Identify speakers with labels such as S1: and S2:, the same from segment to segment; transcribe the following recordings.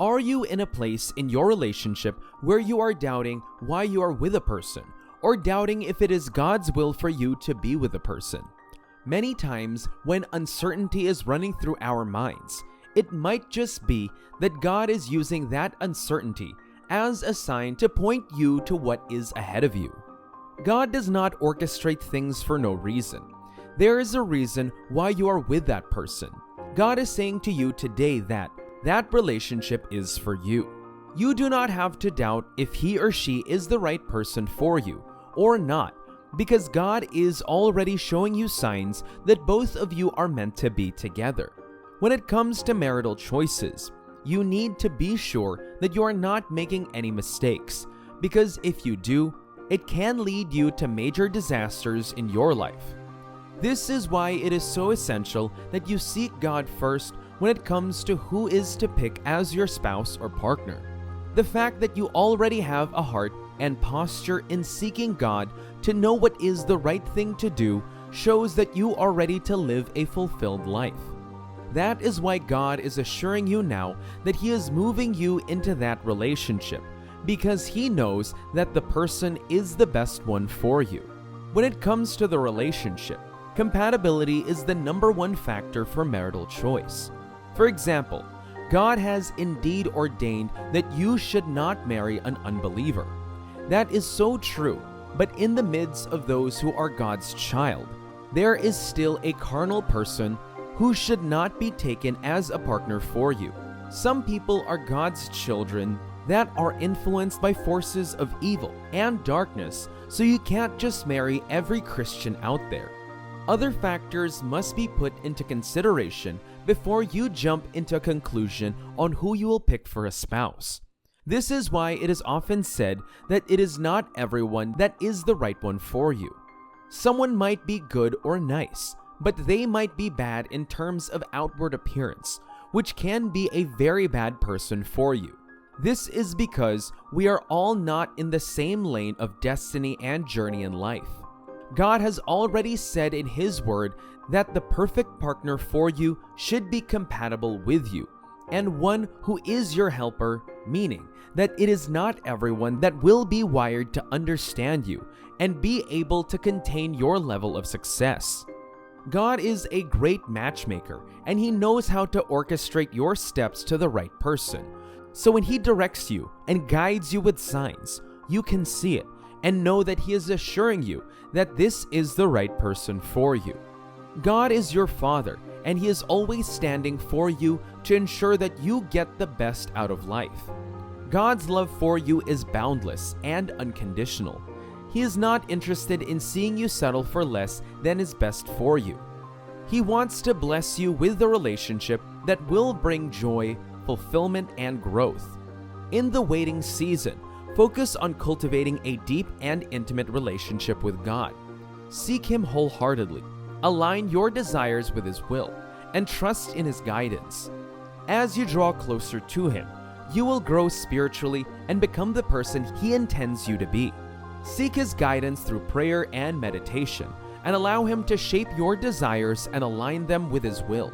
S1: Are you in a place in your relationship where you are doubting why you are with a person, or doubting if it is God's will for you to be with a person? Many times, when uncertainty is running through our minds, it might just be that God is using that uncertainty as a sign to point you to what is ahead of you. God does not orchestrate things for no reason. There is a reason why you are with that person. God is saying to you today that relationship is for you. You do not have to doubt if he or she is the right person for you or not, because God is already showing you signs that both of you are meant to be together. When it comes to marital choices, you need to be sure that you are not making any mistakes, because if you do, it can lead you to major disasters in your life. This is why it is so essential that you seek God first when it comes to who is to pick as your spouse or partner. The fact that you already have a heart and posture in seeking God to know what is the right thing to do shows that you are ready to live a fulfilled life. That is why God is assuring you now that He is moving you into that relationship, because He knows that the person is the best one for you. When it comes to the relationship, compatibility is the number one factor for marital choice. For example, God has indeed ordained that you should not marry an unbeliever. That is so true, but in the midst of those who are God's child, there is still a carnal person who should not be taken as a partner for you. Some people are God's children that are influenced by forces of evil and darkness, so you can't just marry every Christian out there. Other factors must be put into consideration before you jump into a conclusion on who you will pick for a spouse. This is why it is often said that it is not everyone that is the right one for you. Someone might be good or nice, but they might be bad in terms of outward appearance, which can be a very bad person for you. This is because we are all not in the same lane of destiny and journey in life. God has already said in His Word that the perfect partner for you should be compatible with you, and one who is your helper, meaning that it is not everyone that will be wired to understand you and be able to contain your level of success. God is a great matchmaker, and He knows how to orchestrate your steps to the right person. So when He directs you and guides you with signs, you can see it and know that He is assuring you that this is the right person for you. God is your Father, and He is always standing for you to ensure that you get the best out of life. God's love for you is boundless and unconditional. He is not interested in seeing you settle for less than is best for you. He wants to bless you with a relationship that will bring joy, fulfillment, and growth. In the waiting season, focus on cultivating a deep and intimate relationship with God. Seek Him wholeheartedly, align your desires with His will, and trust in His guidance. As you draw closer to Him, you will grow spiritually and become the person He intends you to be. Seek His guidance through prayer and meditation, and allow Him to shape your desires and align them with His will.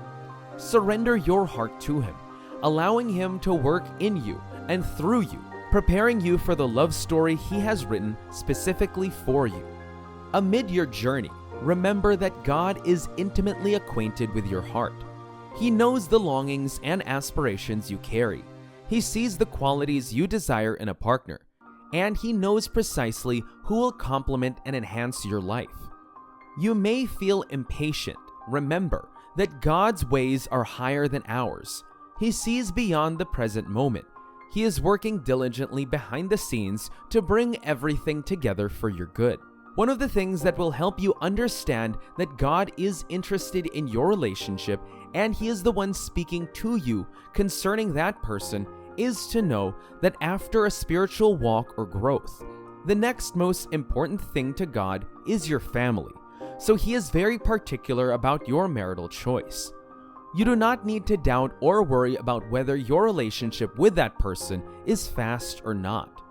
S1: Surrender your heart to Him, allowing Him to work in you and through you, preparing you for the love story He has written specifically for you. Amid your journey, remember that God is intimately acquainted with your heart. He knows the longings and aspirations you carry. He sees the qualities you desire in a partner, and He knows precisely who will complement and enhance your life. You may feel impatient. Remember that God's ways are higher than ours. He sees beyond the present moment. He is working diligently behind the scenes to bring everything together for your good. One of the things that will help you understand that God is interested in your relationship and He is the one speaking to you concerning that person is to know that after a spiritual walk or growth, the next most important thing to God is your family. So He is very particular about your marital choice. You do not need to doubt or worry about whether your relationship with that person is fast or not.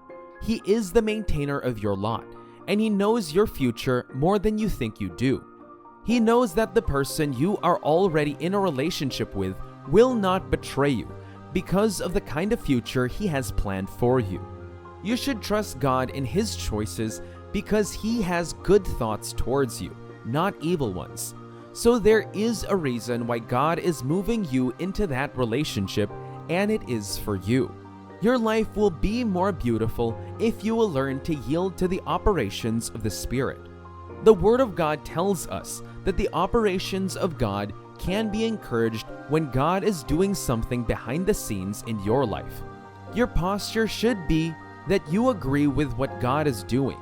S1: He is the maintainer of your lot, and He knows your future more than you think you do. He knows that the person you are already in a relationship with will not betray you, because of the kind of future He has planned for you. You should trust God in His choices because He has good thoughts towards you, not evil ones. So there is a reason why God is moving you into that relationship, and it is for you. Your life will be more beautiful if you will learn to yield to the operations of the Spirit. The Word of God tells us that the operations of God can be encouraged when God is doing something behind the scenes in your life. Your posture should be that you agree with what God is doing.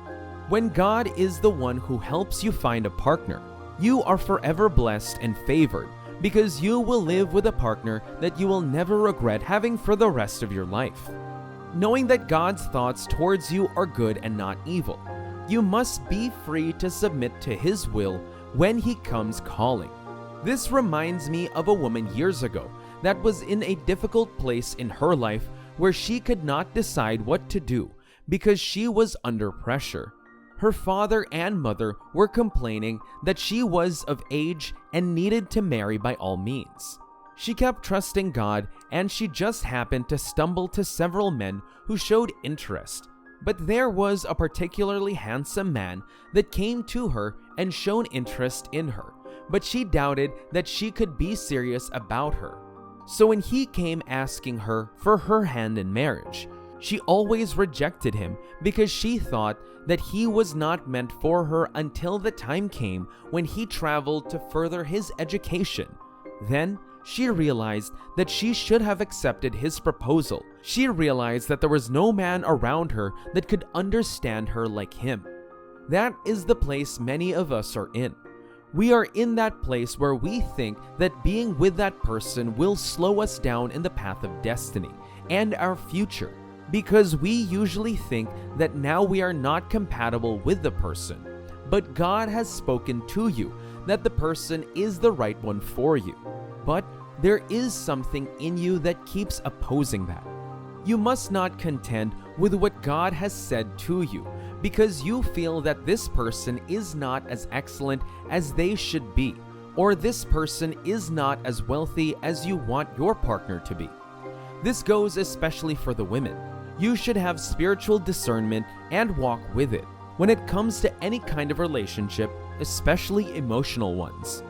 S1: When God is the one who helps you find a partner, you are forever blessed and favored because you will live with a partner that you will never regret having for the rest of your life. Knowing that God's thoughts towards you are good and not evil, you must be free to submit to His will when He comes calling. This reminds me of a woman years ago that was in a difficult place in her life where she could not decide what to do because she was under pressure. Her father and mother were complaining that she was of age and needed to marry by all means. She kept trusting God, and she just happened to stumble to several men who showed interest. But there was a particularly handsome man that came to her and shown interest in her, but she doubted that she could be serious about her. So when he came asking her for her hand in marriage, she always rejected him because she thought that he was not meant for her until the time came when he traveled to further his education. Then she realized that she should have accepted his proposal. She realized that there was no man around her that could understand her like him. That is the place many of us are in. We are in that place where we think that being with that person will slow us down in the path of destiny and our future, because we usually think that now we are not compatible with the person. But God has spoken to you that the person is the right one for you. But there is something in you that keeps opposing that. You must not contend with what God has said to you because you feel that this person is not as excellent as they should be, or this person is not as wealthy as you want your partner to be. This goes especially for the women. You should have spiritual discernment and walk with it when it comes to any kind of relationship, especially emotional ones.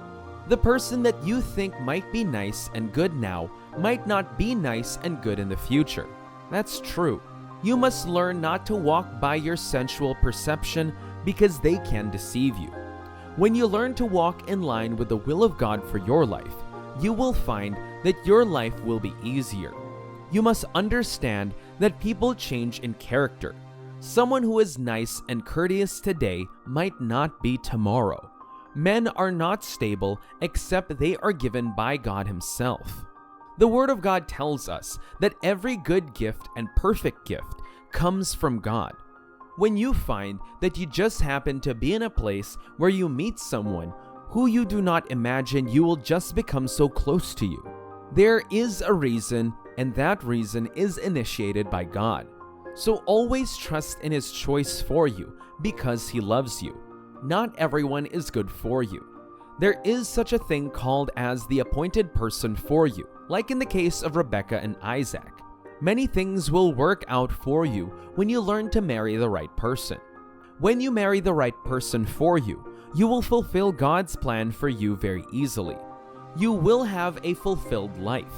S1: The person that you think might be nice and good now might not be nice and good in the future. That's true. You must learn not to walk by your sensual perception because they can deceive you. When you learn to walk in line with the will of God for your life, you will find that your life will be easier. You must understand that people change in character. Someone who is nice and courteous today might not be tomorrow. Men are not stable except they are given by God Himself. The Word of God tells us that every good gift and perfect gift comes from God. When you find that you just happen to be in a place where you meet someone who you do not imagine you will just become so close to you, there is a reason, and that reason is initiated by God. So always trust in His choice for you because He loves you. Not everyone is good for you. There is such a thing called as the appointed person for you, like in the case of Rebecca and Isaac. Many things will work out for you when you learn to marry the right person. When you marry the right person for you, you will fulfill God's plan for you very easily. You will have a fulfilled life.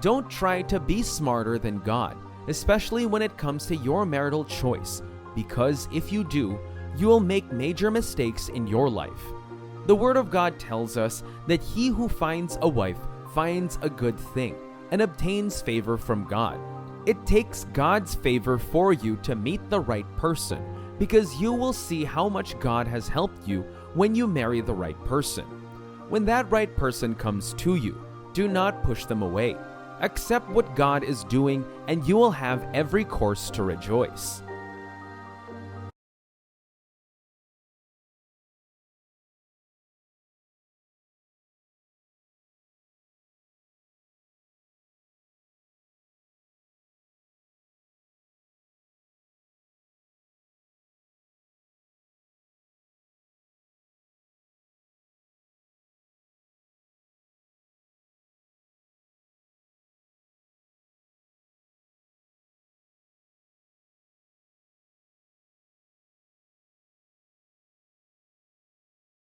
S1: Don't try to be smarter than God, especially when it comes to your marital choice, because if you do, you will make major mistakes in your life. The Word of God tells us that he who finds a wife finds a good thing and obtains favor from God. It takes God's favor for you to meet the right person, because you will see how much God has helped you when you marry the right person. When that right person comes to you, do not push them away. Accept what God is doing, and you will have every cause to rejoice.